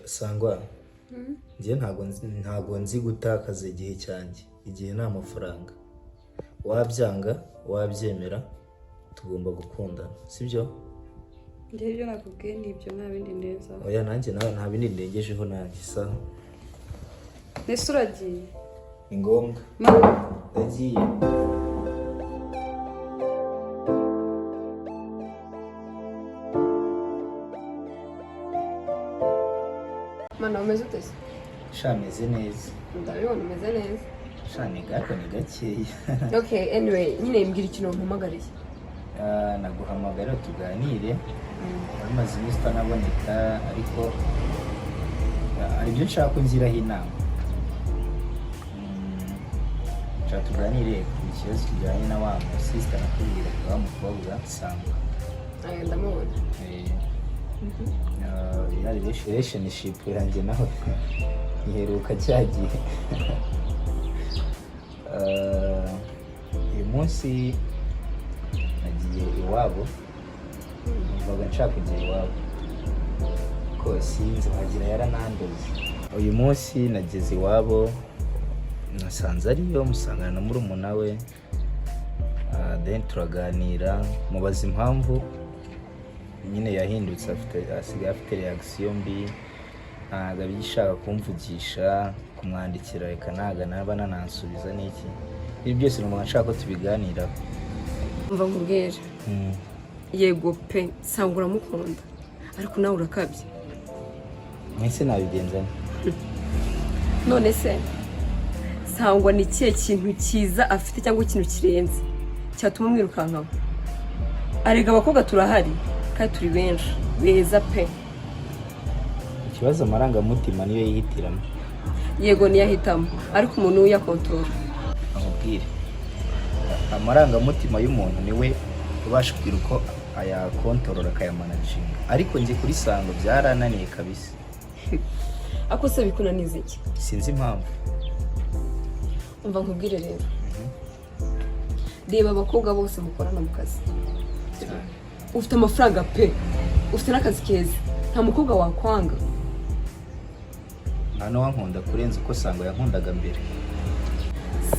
Sangwa njye ntago nzi gutakaza igihe cyanjye. Igihe nta mafaranga. Wabyanga wabyemera tugomba gukundana, sibyo? Njye ibyo nakubwiye nibyo nta bindi neza. Oya nanjye nta bindi ndengejeho nanjye sawa. Nese uragiye? Ni ngombwa. Ndagiye. Mana umeze ute? Shameze neza. Ndabibona umeze neza. Shani gato ni gakeya. Okay, anyway, nyine mbwira ikintu mpamagariye. Naguhamagara tuganire. Amaze iminsi utanaboneka ariko hari ibyo nshaka kungiraho inama. Nshaka tuganire ku kibazo kijyanye na wa sister nakubwira ko wamukobwa Sangwa. Ndamubona. Yari relationship yanjye naho iheruka cyagiye. Uyu munsi nagiye iwabo, numvaga nshaka kujya iwabo ko sinzi wagira yaranandoze. Uyu munsi nageze iwabo nasanze ariyo musangana na murumuna we, then turaganira mubaza impamvu nyine yahindutse, asigaye afite reaction mbi, ntago abishaka kumvugisha, kumwandikira reka ntago naba nanansubiza n'iki. Ibi byose numva nshaka ko tubiganiraho. Umva nkubwira. Yego pe Sangwa uramukunda ariko nawe urakabye. Mwese nabigenza none se Sangwa ni kihe kintu cyiza afite cyangwa ikintu kirenze cyatuma mwirukankaho? Arega abakobwa turahari kandi turi benshi beza pe. Ikibazo amarangamutima niyo yihitiramo. Yego niyahitamo ariko umuntu uyakontorora. Amubwire amarangamutima y'umuntu niwe ubasha kugira uko ayakontorora akayamanaginga, ariko njye kuri Sangwa byarananiye kabisa. Ako se bikunaniza iki? Sinzi impamvu. Umva nkubwire rero. Reba abakobwa bose mukorana mu kazi. Ufite amafaranga pe, ufite n'akazi keza, nta mukobwa wakwanga. Nta wankunda kurenza uko Sangwa yankundaga mbere.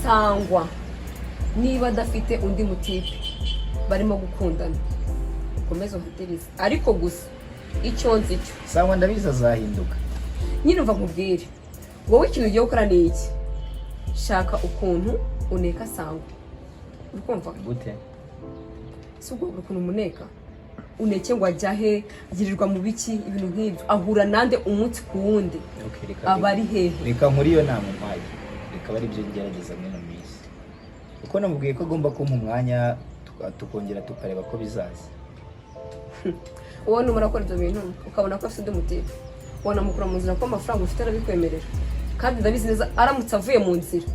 Sangwa niba adafite undi mutipe barimo gukundana ukomeze umutirize, ariko gusa icyo nzi cyo Sangwa ndabizi azahinduka. Nyine umva nkubwire, wowe ikintu ugiye gukora ni iki? Shaka ukuntu uneka Sangwa. Urukumva gute? Si ubwo ukuntu umuneka uneke ngo ajyahe, girirwa mu biki, ibintu nk'ibyo, ahura nande umunsi ku wundi. Aba ari hehe? Reka muri iyo nama mpaye, reka bari byo ngerageza muri no minsi. Uko namubwiye ko agomba kumpa umwanya tukongera tukareba ko bizaza. Wowe numara gukora ibyo bintu ukabona ko afite undi mutipe, ubona mukura mu nzira ko amafaranga ufite arabikwemerera, kandi ndabizi neza aramutse avuye mu nzira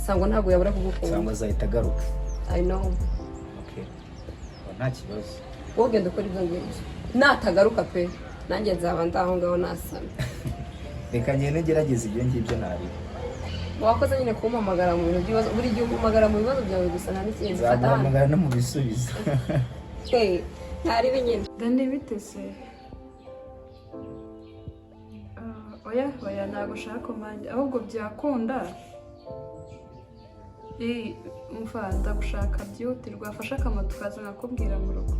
Sangwa ntabwo yabura kugukunda. Sangwa azahita agaruka. I know. Okay. Nta kibazo. Wowe genda ukora ibyo ngibyo, natagaruka pe nanjye nzaba ndaho ngaho nasana. Reka ngende ngerageza ibyo ngibyo nabi. Wakoze nyine kumpamagara mu bintu by'ibibazo, buri gihe umpamagara mu bibazo byawe gusa nta n'ikindi mfata. Nzaguhamagara no mu bisubizo. Ntari binyine. Dani bitese. Oya ntago ushaka umwanya ahubwo byakunda. Umva ndagushaka byihutirwa, afashe akamoto tukaza nkakubwira mu rugo.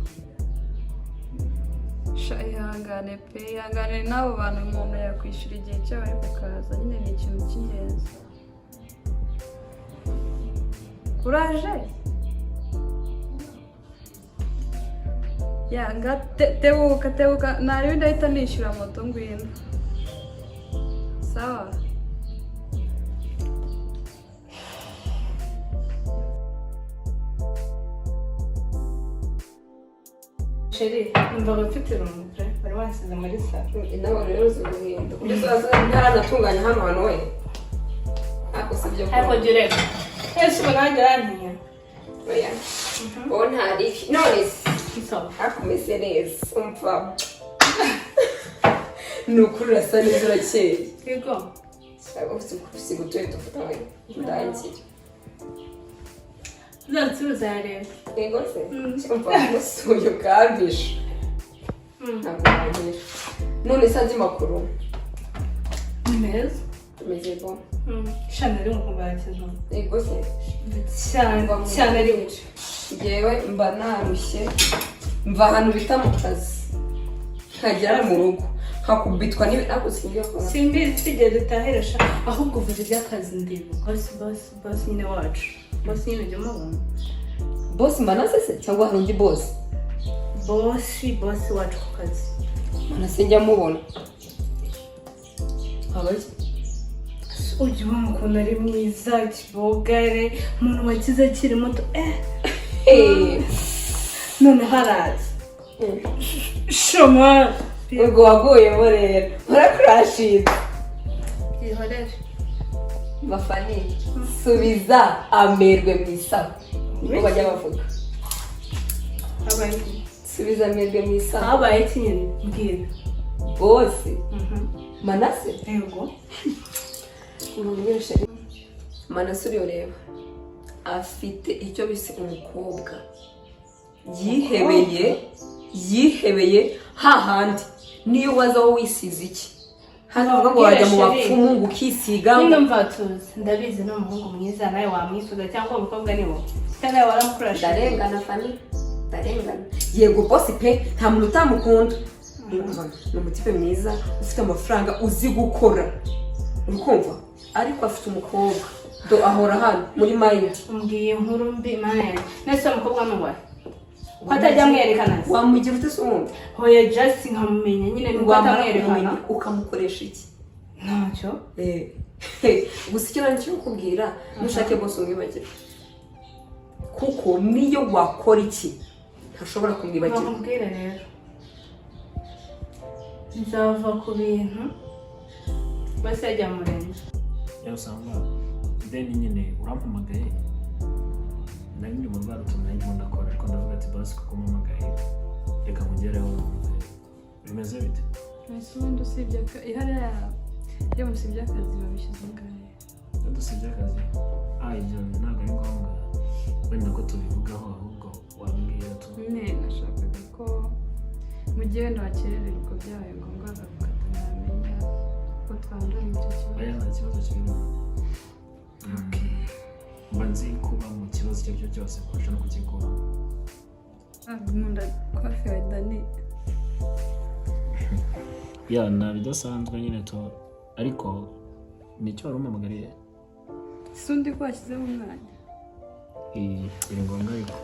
Ihangane pe, ihangane n'abo bantu umuntu yakwishyura igihe cyawe ariko kaza, nyine ni ikintu cy'ingenzi. Uraje? Tebuka nari ndahita nishyura moto ngwino. Sawa. Sheri, Umva bafite rumwe, bari wasize muri salo. inama rero ziguhinda. Kugeza ntaranatunganya hano hantu we. Ako si byo. Ariko direct. Ese banageraniye. Oya. Bo ntari. None Sawa. akomeze neza. Umva. Nukuri urasa neza urakeye. Yego. Ufite gutuye dufatawe. Ndangira. Nzansubiza rero. Yego se. Umva musuye ukambisha. Ntabwo ngira. None se andi makuru. neza tumeze bo shana ari mukumbara cyane ego se cyane ari yewe mba narushye mva ahantu bita mu kazi nkagera mu rugo hakubitwa nako singiye kora simbizi tujye dutaheresha ahubwo uvuze iby'akazi ndibu boss nyine wacu boss nyine jya mubona boss Manase se cyangwa hari undi boss wacu ku kazi Manase njya mubona habaye ujya ubona ukuntu ari mwiza kibogare umuntu wakize akiri muto none haraza shoma ubwo waguyemo rero urakurashira byihorere Fanny subiza amerwe mu isaho niko bajya bavuga habaye subiza amerwe mu isaho habaye iki nyine mbwira boss Manase yego umunyesha Manase uriyo reba afite icyo bise umukobwa yihebeye hahandi niyo waza wowe wisize iki hano ngo wajya mu bapfumu ngo ukisiga ngo mvatuze ndabizi n'umuhungu mwiza nawe wamwisuza cyangwa umukobwa ni wo cyane waramukurasha ndarengana Fanny ndarengana yego boss pe nta muntu utamukunda ni umutipe mwiza ufite amafaranga uzi gukora urukumva ariko afite umukobwa do ahora hano muri mind umbwiye inkuru mbi mana nese umukobwa n'uwaye kwatajya mwerekana wamugira ute sumwe hoya just nkamumenya nyine nuko atamwerekana ukamukoresha iki ntacyo gusa icyo nari kubwira mushake boss umwibagire kuko niyo wakora iki ntashobora kumwibagirwa nkubwire rero nzava ku bintu bose yajya murenze yawe usanga then nyine urampamagaye nari ndi mu rwara utuntu nari ndimo ndakora ariko ndavuga ati boss kuko mpamagaye reka nkugereho bimeze bite ese ubundi usibye ihariya iyo musibye akazi babishyize ubwawe iyo dusibye akazi ibyo ntabwo ari ngombwa wenda ko tubivugaho ahubwo wambwira nashakaga ko mu gihe wenda wakerererwa byabaye ngombwa agakata ntamenya ko twandura icyo kibazo aya nta kibazo kirimo mba nzi kuba mu kibazo icyo ari cyo cyose kurusha no kukikuraho nkunda kofi ya Dani nta bidasanzwe nyine to ariko nicyo wari umpamagariye si undi ko washyizeho umwanya biri ngombwa ariko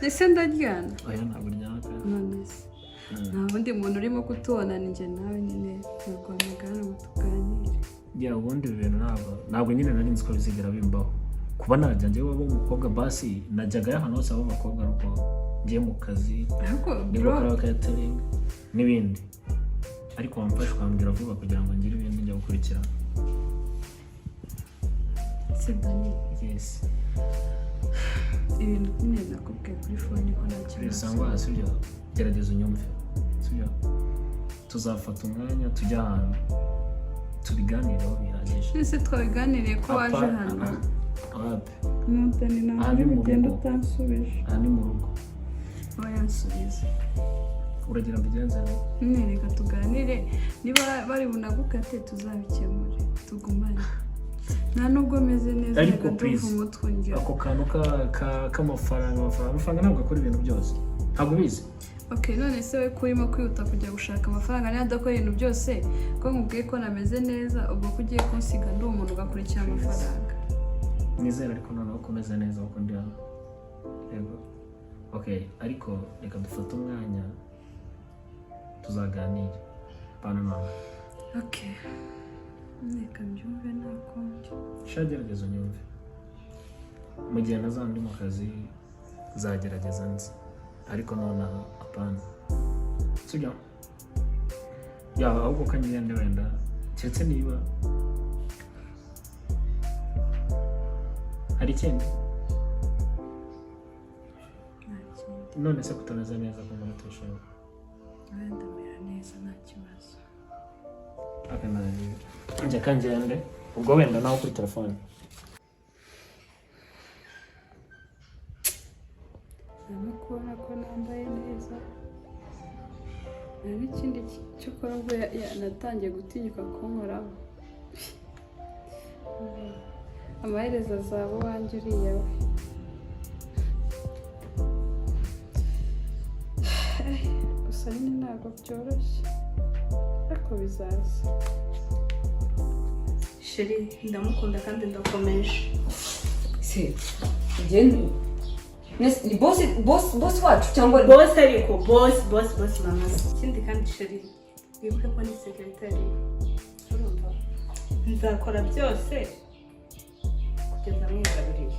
ese ndaryana aya ntabwo uryana pe none se nta wundi muntu urimo kutubona ni njye nawe nyine turwamagana ngo tuganire ubundi ibi bintu ntabwo nyine nari nzi ko bizigera bimbaho kuba najya njyewe waba umukobwa basi najyagayo ahantu hose aba abakobwa ariko ngiye mu kazi niba catering n'ibindi ariko wamfasha ukambwira vuba kugira ngo ngire ibindi njya gukurikirana se Dani yes ibintu nyine nakubwiye kuri phone ko nta kibazo bisangwa hasi byo gerageza unyumve sibyo tuzafata umwanya tujya ahantu tubiganireho bihagije ese twabiganiriye ko waje hano Dani ntabwo ugenda utansubije aha ni mu rugo yansubiza uragira mbigenze reka tuganire niba bari bunagukate tuzabikemure tugumane nta nubwo meze neza ariko ndumva umutwe njya ako kantu amafaranga ntabwo akora ibintu byose ntabwo ubizi none se we kurimo kwihuta kujya gushaka amafaranga niba adakora ibintu byose ko nkubwiye ko nameze neza ubwo ko ugiye kunsiga ndi umuntu ugakurikira amafaranga nizere ariko noneho ko umeze neza kuko ndi hano yego ariko reka dufate umwanya tuzaganira pana nawe reka mbyumve ntakundi gerageza unyumve mu gihe nazaba ndi mu kazi zagerageza nzi ariko nonaha apana sibyo ahubwo ko ngende wenda keretse niba hari ikindi none se kutameze neza ko mbona tushobora ndamera neza nta kibazo njya kangende ubwo wenda nawe kuri telefone urimo kubona ko nambaye neza n'ikindi cyokora ubwo natangiye gutinyuka kunkoraho amaherezo azaba wanjye uriya we. Gusa nyine ntabwo byoroshye ariko bizaza. Sheri ndamukunda kandi ndakomeje. Se ugende ni boss wacu cyangwa Boss ariko boss Manase. Ikindi kandi Sheri wibuke ko ni secretary. Urumva nzakora byose kugeza mwigaruriye.